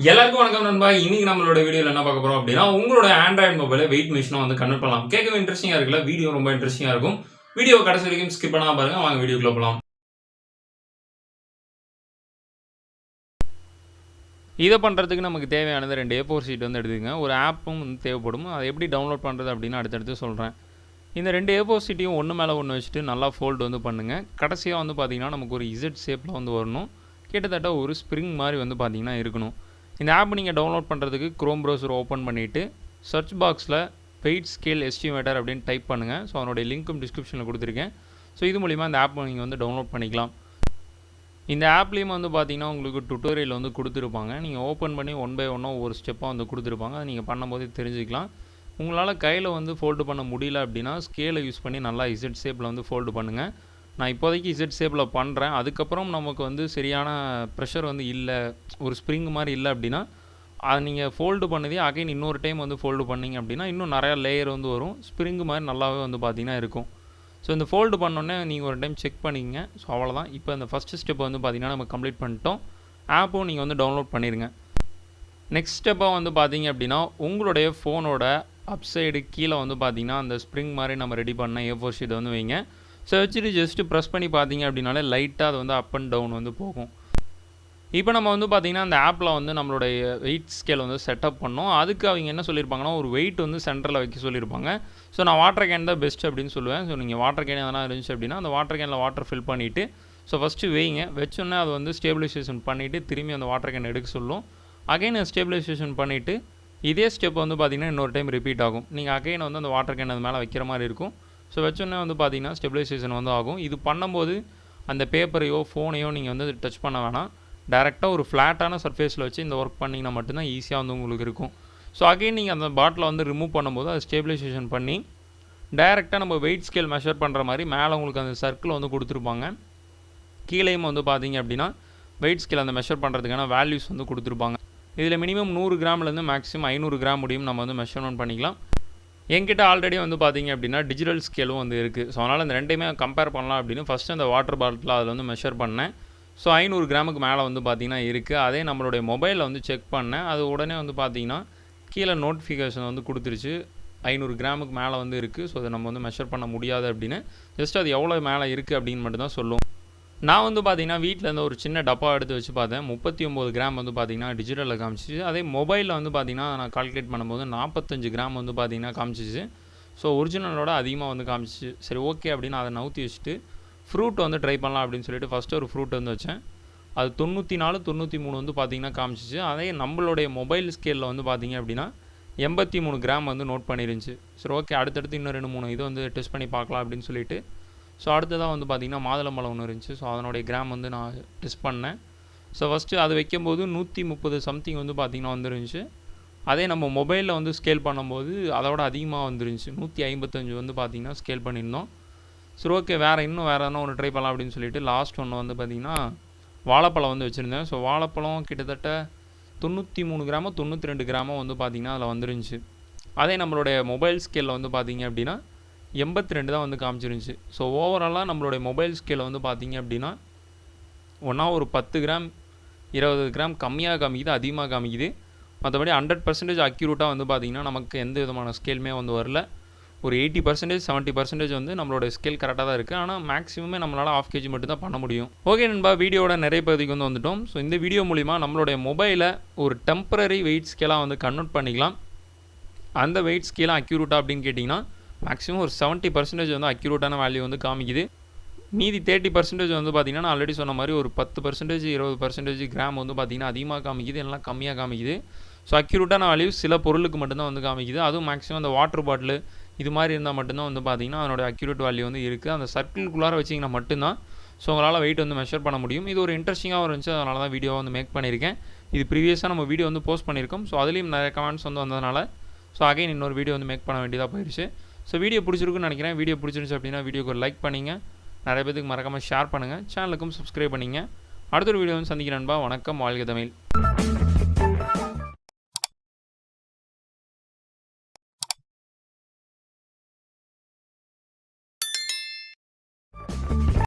எல்லாருக்கும் வணக்கம் நண்பா. இன்னைக்கு நம்மளோட வீடியோல என்ன பார்க்க போறோம் அப்படின்னா, உங்களோட ஆண்ட்ராய்டு மொபைலை வெயிட் மிஷினா வந்து கன்வெர்ட் பண்ணலாம். கேட்கவே இன்ட்ரெஸ்டிங்கா இருக்குல்ல? வீடியோ ரொம்ப இன்ட்ரெஸ்டிங்கா இருக்கும். வீடியோ கடைசி வரைக்கும் ஸ்கிப் பண்ணாம பாருங்க. வாங்க வீடியோக்குள்ள போலாம். இதை பண்ணுறதுக்கு நமக்கு தேவையானது 2 A4 ஷீட் வந்து எடுத்துக்கங்க. ஒரு ஆப்பும் வந்து தேவைப்படும். அதை எப்படி டவுன்லோட் பண்ணுறது அப்படின்னு அடுத்தடுத்து சொல்கிறேன். இந்த 2 A4 ஷீட்டையும் ஒன்று மேலே ஒன்று வச்சுட்டு நல்லா ஃபோல்டு வந்து பண்ணுங்கள். கடைசியாக வந்து பார்த்தீங்கன்னா நமக்கு ஒரு இசட் ஷேப்பில் வந்து வரணும். கிட்டத்தட்ட ஒரு ஸ்ப்ரிங் மாதிரி வந்து பார்த்தீங்கன்னா இருக்கணும். இந்த ஆப் நீங்கள் டவுன்லோட் பண்ணுறதுக்கு க்ரோம் ப்ரௌசர் ஓப்பன் பண்ணிவிட்டு சர்ச் பாக்ஸில் வெயிட் ஸ்கேல் எஸ்டிமேட்டர் அப்படின்னு டைப் பண்ணுங்கள். ஸோ அதனுடைய லிங்க்கும் டிஸ்கிரிப்ஷனில் கொடுத்துருக்கேன். ஸோ இது மூலிமா இந்த ஆப் நீங்கள் வந்து டவுன்லோட் பண்ணிக்கலாம். இந்த ஆப்லேயும் வந்து பார்த்தீங்கன்னா உங்களுக்கு டுட்டோரியல் வந்து கொடுத்துருப்பாங்க. நீங்கள் ஓப்பன் பண்ணி ஒன் பை ஒன்னாக ஒவ்வொரு ஸ்டெப்பாக வந்து கொடுத்துருப்பாங்க. அதை நீங்கள் பண்ணும்போது தெரிஞ்சுக்கலாம். உங்களால் கையில் வந்து ஃபோல்டு பண்ண முடியல அப்படின்னா ஸ்கேலை யூஸ் பண்ணி நல்லா இசட் ஷேப்பில் வந்து ஃபோல்டு பண்ணுங்கள். நான் இப்போதைக்கு இசட் ஷேப்பில் பண்ணுறேன். அதுக்கப்புறம் நமக்கு வந்து சரியான ப்ரெஷர் வந்து இல்லை, ஒரு ஸ்ப்ரிங் மாதிரி இல்லை அப்படின்னா அதை நீங்கள் ஃபோல்டு பண்ணதே அகைன் இன்னொரு டைம் வந்து ஃபோல்டு பண்ணிங்க அப்படின்னா இன்னும் நிறையா லேயர் வந்து வரும். ஸ்ப்ரிங் மாதிரி நல்லாவே வந்து பார்த்திங்கன்னா இருக்கும். ஸோ இந்த ஃபோல்டு பண்ணோன்னே நீங்கள் ஒரு டைம் செக் பண்ணிக்கங்க. ஸோ அவ்வளோதான். இப்போ இந்த ஃபஸ்ட்டு ஸ்டெப் வந்து பார்த்திங்கன்னா நம்ம கம்ப்ளீட் பண்ணிட்டோம். ஆப்பும் நீங்கள் வந்து டவுன்லோட் பண்ணிடுங்க. நெக்ஸ்ட் ஸ்டெப்பாக வந்து பார்த்திங்க அப்படின்னா உங்களுடைய ஃபோனோட அப்சைடு கீழே வந்து பார்த்திங்கன்னா அந்த ஸ்ப்ரிங் மாதிரி நம்ம ரெடி பண்ண A4 ஷீட் வந்து வைங்க. ஸோ வச்சுட்டு ஜஸ்ட்டு ப்ரெஸ் பண்ணி பார்த்தீங்க அப்படின்னாலே லைட்டாக அது வந்து அப் அண்ட் டவுன் வந்து போகும். இப்போ நம்ம வந்து பார்த்திங்கன்னா அந்த ஆப்பில் வந்து நம்மளுடைய வெயிட் ஸ்கேல் வந்து செட்டப் பண்ணோம். அதுக்கு அவங்க என்ன சொல்லியிருப்பாங்கன்னா ஒரு வெயிட் வந்து சென்டரில் வைக்க சொல்லியிருப்பாங்க. ஸோ நான் வாட்டர் கேன் தான் பெஸ்ட் அப்படின்னு சொல்லுவேன். ஸோ நீங்கள் வாட்டர் கேன் எதனா இருந்துச்சு அப்படின்னா அந்த வாட்டர் கேனில் வாட்டர் ஃபில் பண்ணிவிட்டு ஸோ ஃபஸ்ட்டு வைங்க. வச்சோன்னே அது வந்து ஸ்டேபிளைசேஷன் பண்ணிவிட்டு திரும்பி அந்த வாட்டர் கேன் எடுக்க சொல்லும். அகைன் ஸ்டேபிளைசேஷன் பண்ணிவிட்டு இதே ஸ்டெப் வந்து பார்த்திங்கன்னா இன்னொரு டைம் ரிப்பீட் ஆகும். நீங்கள் அகைன் வந்து அந்த வாட்டர் கேன் அது மேலே வைக்கிற மாதிரி இருக்கும். ஸோ வச்சோன்னே வந்து பார்த்திங்கன்னா ஸ்டெபிலைசேஷன் வந்து ஆகும். இது பண்ணும்போது அந்த பேப்பரையோ ஃபோனையோ நீங்கள் வந்து டச் பண்ண வேணாம். டேரெக்டாக ஒரு ஃப்ளாட்டான சர்ஃபேஸில் வச்சு இந்த ஒர்க் பண்ணிங்கன்னா மட்டும்தான் ஈஸியாக வந்து உங்களுக்கு இருக்கும். ஸோ அகைன் நீங்கள் அந்த பாட்டிலை வந்து ரிமூவ் பண்ணும்போது அது ஸ்டெபிலைசேஷன் பண்ணி டேரெக்டாக நம்ம வெயிட் ஸ்கேல் மெஷர் பண்ணுற மாதிரி மேலே உங்களுக்கு அந்த சர்க்கிள் வந்து கொடுத்துருப்பாங்க. கீழேயும் வந்து பார்த்திங்க அப்படின்னா வெயிட் ஸ்கேல் அந்த மெஷர் பண்ணுறதுக்கான வேல்யூஸ் வந்து கொடுத்துருப்பாங்க. இதில் மினிமம் 100 கிராம்லேருந்து மேக்ஸிமம் 500 கிராம் முடியும் நம்ம வந்து மெஷர்மெண்ட் பண்ணிக்கலாம். என்கிட்ட ஆல்ரெடி வந்து பார்த்திங்க அப்படின்னா டிஜிட்டல் ஸ்கேலும் வந்து இருக்குது. ஸோ அதனால் இந்த ரெண்டையுமே கம்பேர் பண்ணலாம் அப்படின்னு ஃபஸ்ட்டு அந்த வாட்டர் பாட்டில் அதில் வந்து மெஷர் பண்ணேன். ஸோ 500 கிராமுக்கு மேலே வந்து பார்த்திங்கன்னா இருக்குது. அதே நம்மளுடைய மொபைலில் வந்து செக் பண்ணேன். அது உடனே வந்து பார்த்திங்கன்னா கீழே நோட்டிஃபிகேஷன் வந்து கொடுத்துருச்சு 500 கிராமுக்கு மேலே வந்து இருக்குது. ஸோ அதை நம்ம வந்து மெஷர் பண்ண முடியாது அப்படின்னு. ஜஸ்ட் அது எவ்வளோ மேலே இருக்குது அப்படின்னு மட்டும் தான் சொல்லும். நான் வந்து பார்த்திங்கன்னா வீட்டில் இருந்து ஒரு சின்ன டப்பா எடுத்து வச்சு பார்த்தேன். 39 கிராம் வந்து பார்த்திங்கன்னா டிஜிட்டலில் காமிச்சிச்சு. அதே மொபைலில் வந்து பார்த்திங்கன்னா நான் கால்குலேட் பண்ணும்போது 45 கிராம் வந்து பார்த்திங்கன்னா காமிச்சிச்சு. ஸோ ஒரிஜினலோட அதிகமாக வந்து காமிச்சிச்சு. சரி ஓகே அப்படின்னு அதை நவுத்தி வச்சுட்டு ஃப்ரூட் வந்து ட்ரை பண்ணலாம் அப்படின்னு சொல்லிட்டு ஃபஸ்ட்டு ஒரு ஃப்ரூட் வந்து வச்சேன். அது 94 93 வந்து பார்த்திங்கன்னா காமிச்சிச்சு. அதே நம்மளுடைய மொபைல் ஸ்கேலில் வந்து பார்த்திங்க அப்படின்னா 83 கிராம் வந்து நோட் பண்ணிருந்துச்சு. சரி ஓகே அடுத்தடுத்து இன்னும் 2-3 இது வந்து டெஸ்ட் பண்ணி பார்க்கலாம் அப்படின்னு சொல்லிட்டு ஸோ அடுத்ததாக வந்து பார்த்திங்கன்னா மாதுளம்பழம் ஒன்று இருந்துச்சு. ஸோ அதனுடைய கிராம் வந்து நான் டெஸ்ட் பண்ணேன். ஸோ ஃபஸ்ட்டு அது வைக்கும்போது 130 சம்திங் வந்து பார்த்திங்கன்னா வந்துருந்துச்சு. அதே நம்ம மொபைலில் வந்து ஸ்கேல் பண்ணும்போது அதோட அதிகமாக வந்துருந்துச்சு. 155 வந்து பார்த்திங்கன்னா ஸ்கேல் பண்ணியிருந்தோம். சரி ஓகே இன்னும் வேறு எதனா ஒன்று ட்ரை பண்ணலாம் அப்படின்னு சொல்லிட்டு லாஸ்ட் ஒன்று வந்து பார்த்திங்கன்னா வாழைப்பழம் வந்து வச்சுருந்தேன். ஸோ வாழைப்பழம் கிட்டத்தட்ட 93 கிராமோ 92 கிராமோ வந்து பார்த்திங்கன்னா அதில் வந்துருந்துச்சு. அதே நம்மளுடைய மொபைல் ஸ்கேலில் வந்து பார்த்திங்க அப்படின்னா 82 தான் வந்து காமிச்சிருந்துச்சு. ஸோ ஓவராலாக நம்மளுடைய மொபைல் ஸ்கேலில் வந்து பார்த்திங்க அப்படின்னா ஒன்றா ஒரு 10 கிராம் 20 கிராம் கம்மியாக காமிக்குது, அதிகமாக காமிக்குது. மற்றபடி 100% அக்யூரேட்டாக வந்து பார்த்திங்கன்னா நமக்கு எந்த விதமான ஸ்கேலுமே வந்து வரல. ஒரு 80% 70% வந்து நம்மளோட ஸ்கேல் கரெக்டாக தான் இருக்குது. ஆனால் மேக்ஸிமமே நம்மளால் 1/2 kg மட்டும் தான் பண்ண முடியும். ஓகே நண்பா, வீடியோட நிறைய பகுதிக்கு வந்து வந்துட்டோம். ஸோ இந்த வீடியோ மூலிமா நம்மளுடைய மொபைலை ஒரு டெம்பரரி வெயிட் ஸ்கேலாக வந்து கன்வெர்ட் பண்ணிக்கலாம். அந்த வெயிட் ஸ்கேலாக அக்யூரேட்டாக அப்படின்னு கேட்டிங்கன்னா மேக்ஸிமம் ஒரு 70% வந்து அக்யூரேட்டான வேல்யூ வந்து காமிக்குது. மீதி 30% வந்து பார்த்திங்கன்னா நான் ஆல்ரெடி சொன்ன மாதிரி ஒரு 10% 20% கிராம் வந்து பார்த்திங்கன்னா அதிகமாக காமிக்குது, எல்லாம் கம்மியாக காமிக்குது. ஸோ அக்யூரேட்டான வேல்யூ சில பொருளுக்கு மட்டும்தான் வந்து காமிக்குது. அதுவும் மேக்ஸிமம் அந்த வாட்டர் பாட்டில் இது மாதிரி இருந்தால் மட்டும்தான் வந்து பார்த்திங்கன்னா அதனோட அக்யூரேட் வேல்யூ வந்து இருக்குது. அந்த சர்க்கிள்குள்ளார வச்சிங்கன்னா மட்டும்தான் ஸோ உங்களால் வெயிட் வந்து மெஷர் பண்ண முடியும். இது ஒரு இன்ட்ரெஸ்டிங்காக இருந்துச்சு, அதனால தான் வீடியோ வந்து மேக் பண்ணியிருக்கேன். இது ப்ரீவியஸாக நம்ம வீடியோ வந்து போஸ்ட் பண்ணியிருக்கோம். ஸோ அதுலேயும் நிறைய கமெண்ட்ஸ் வந்து வந்ததுனால ஸோ அகைன் இன்னொரு வீடியோ வந்து மேக் பண்ண வேண்டியதாக போயிடுச்சு. ஸோ வீடியோ பிடிச்சிருக்குன்னு நினைக்கிறேன். வீடியோ பிடிச்சிருந்துச்சு அப்படின்னா வீடியோக்கு ஒரு லைக் பண்ணிங்க, நிறைய பேருக்கு மறக்காமல் ஷேர் பண்ணுங்கள், சேனலுக்கும் சப்ஸ்கிரைப் பண்ணிங்க. அடுத்த ஒரு வீடியோ வந்து சந்திக்கிறேன்பா. வணக்கம், வாழ்க தமிழ்.